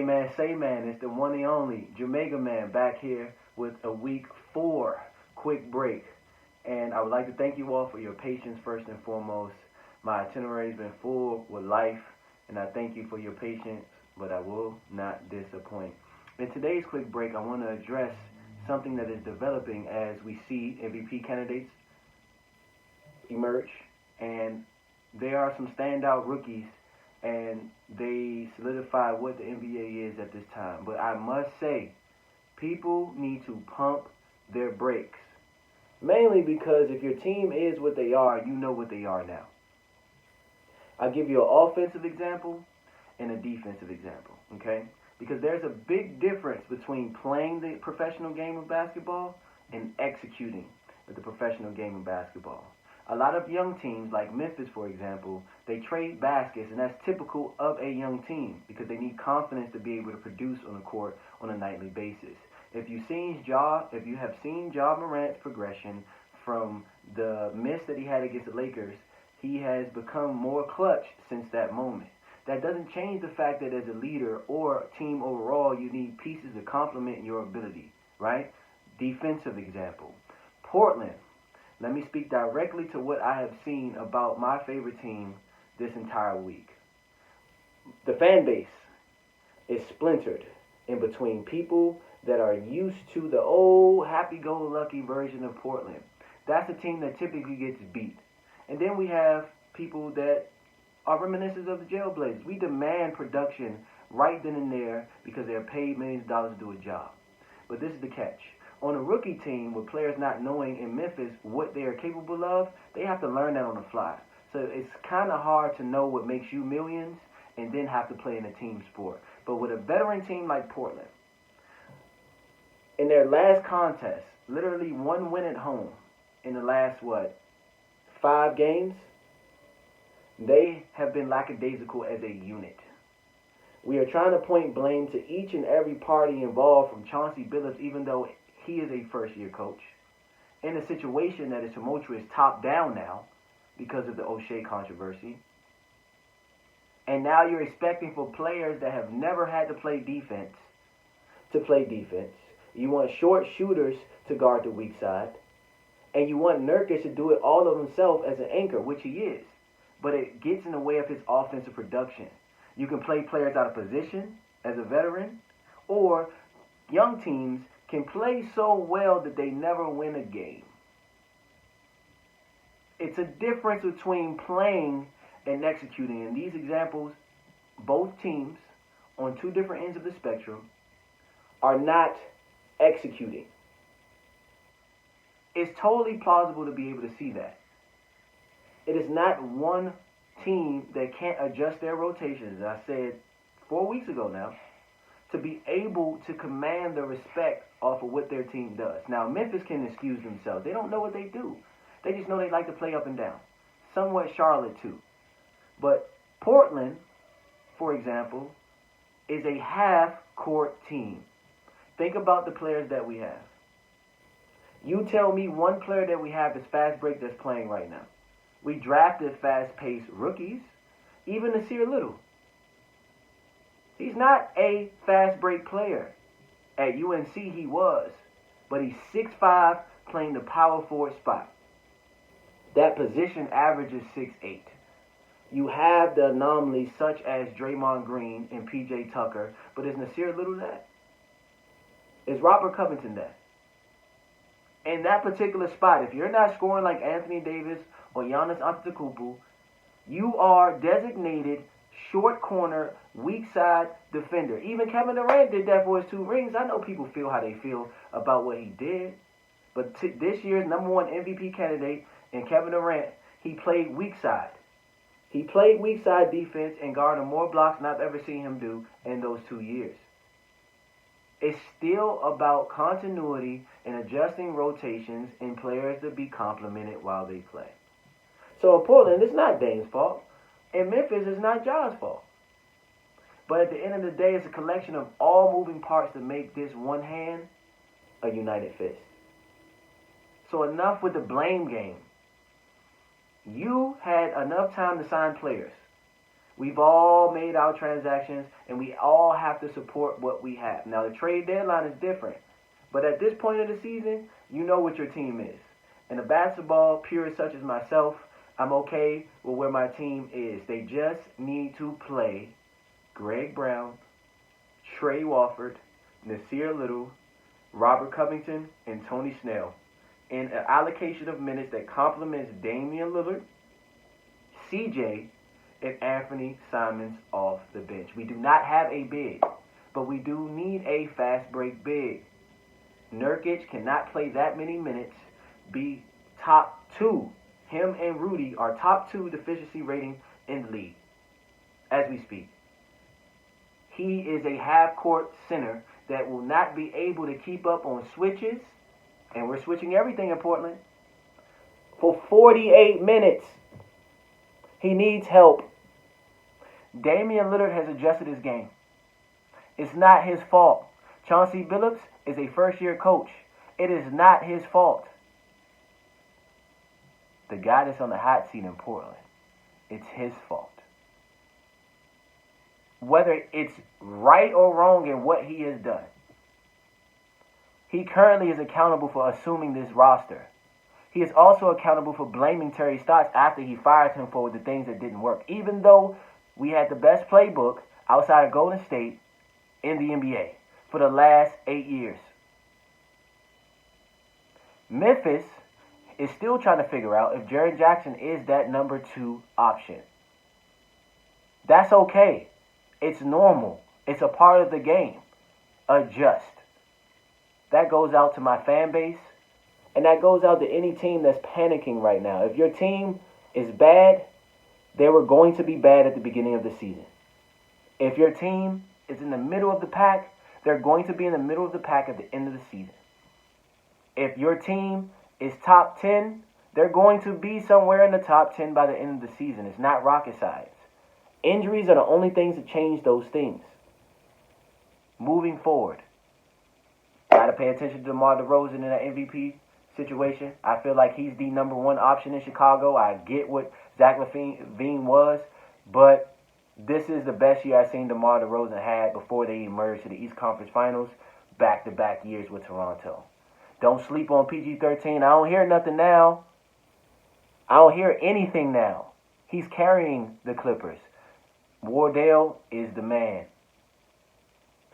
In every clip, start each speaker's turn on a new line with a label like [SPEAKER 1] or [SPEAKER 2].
[SPEAKER 1] man, say man, it's the one and only Jamaica Man back here with a week 4 quick break. And I would like to thank you all for your patience first and foremost. My itinerary's been full with life, and I thank you for your patience, but I will not disappoint. In today's quick break, I want to address something that is developing as we see MVP candidates emerge, and there are some standout rookies, and they solidify what the NBA is at this time. But I must say, people need to pump their brakes, mainly because if your team is what they are, you know what they are now. I'll give you an offensive example and a defensive example, okay? Because there's a big difference between playing the professional game of basketball and executing the professional game of basketball. A lot of young teams, like Memphis, for example, they trade baskets, and that's typical of a young team because they need confidence to be able to produce on the court on a nightly basis. If you have seen Ja Morant's progression from the miss that he had against the Lakers, he has become more clutch since that moment. That doesn't change the fact that as a leader or team overall, you need pieces to complement your ability, right? Defensive example. Portland. Let me speak directly to what I have seen about my favorite team this entire week. The fan base is splintered in between people that are used to the old happy-go-lucky version of Portland. That's a team that typically gets beat. And then we have people that are reminiscent of the Jailblazers. We demand production right then and there because they're paid millions of dollars to do a job. But this is the catch. On a rookie team with players not knowing in Memphis what they are capable of, they have to learn that on the fly. So it's kind of hard to know what makes you millions and then have to play in a team sport. But with a veteran team like Portland, in their last contest, literally one win at home in the last, 5 games, they have been lackadaisical as a unit. We are trying to point blame to each and every party involved, from Chauncey Billups, even though he is a first-year coach, in a situation that is tumultuous top-down now because of the O'Shea controversy. And now you're expecting for players that have never had to play defense to play defense. You want short shooters to guard the weak side. And you want Nurkic to do it all of himself as an anchor, which he is. But it gets in the way of his offensive production. You can play players out of position as a veteran, or young teams can play so well that they never win a game. It's a difference between playing and executing. In these examples, both teams on two different ends of the spectrum are not executing. It's totally plausible to be able to see that. It is not one team that can't adjust their rotations, as I said 4 weeks ago now, to be able to command the respect off of what their team does. Now, Memphis can excuse themselves. They don't know what they do. They just know they like to play up and down. Somewhat Charlotte, too. But Portland, for example, is a half-court team. Think about the players that we have. You tell me one player that we have is fast break that's playing right now. We drafted fast-paced rookies, even Nasir Little. He's not a fast break player. At UNC he was, but he's 6'5", playing the power forward spot. That position averages 6'8". You have the anomalies such as Draymond Green and PJ Tucker, but is Nasir Little that? Is Robert Covington that? In that particular spot, if you're not scoring like Anthony Davis or Giannis Antetokounmpo, you are designated short corner, weak side defender. Even Kevin Durant did that for his 2 rings. I know people feel how they feel about what he did. But this year's #1 MVP candidate and Kevin Durant, he played weak side. He played weak side defense and garnered more blocks than I've ever seen him do in those 2 years. It's still about continuity and adjusting rotations and players to be complimented while they play. So in Portland, it's not Dame's fault. In Memphis, it's not Ja's fault. But at the end of the day, it's a collection of all moving parts to make this one hand a united fist. So enough with the blame game. You had enough time to sign players. We've all made our transactions, and we all have to support what we have. Now, the trade deadline is different, but at this point of the season, you know what your team is. In a basketball purist such as myself, I'm okay with where my team is. They just need to play Greg Brown, Trey Wofford, Nasir Little, Robert Covington, and Tony Snell in an allocation of minutes that complements Damian Lillard, CJ, and Anthony Simons off the bench. We do not have a big, but we do need a fast break big. Nurkic cannot play that many minutes, be top 2. Him and Rudy are top 2 deficiency rating in the league as we speak. He is a half-court center that will not be able to keep up on switches, and we're switching everything in Portland, for 48 minutes. He needs help. Damian Lillard has adjusted his game. It's not his fault. Chauncey Billups is a first-year coach. It is not his fault. The guy that's on the hot seat in Portland, it's his fault. Whether it's right or wrong in what he has done, he currently is accountable for assuming this roster. He is also accountable for blaming Terry Stotts after he fired him for the things that didn't work, even though we had the best playbook outside of Golden State in the NBA for the last 8 years. Memphis is still trying to figure out if Jaren Jackson is that number 2 option. That's okay. It's normal. It's a part of the game. Adjust. That goes out to my fan base, and that goes out to any team that's panicking right now. If your team is bad, they were going to be bad at the beginning of the season. If your team is in the middle of the pack, they're going to be in the middle of the pack at the end of the season. If your team is top 10, they're going to be somewhere in the top 10 by the end of the season. It's not rocket science. Injuries are the only things that change those things. Moving forward, got to pay attention to DeMar DeRozan in that MVP situation. I feel like he's the number 1 option in Chicago. I get what Zach LaVine was, but this is the best year I've seen DeMar DeRozan had before they emerged to the East Conference Finals, back-to-back years with Toronto. Don't sleep on PG-13. I don't hear nothing now. I don't hear anything now. He's carrying the Clippers. Wardell is the man.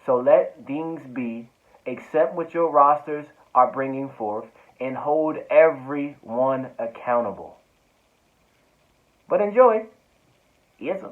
[SPEAKER 1] So let things be. Accept what your rosters are bringing forth and hold everyone accountable. But enjoy. Yes, sir.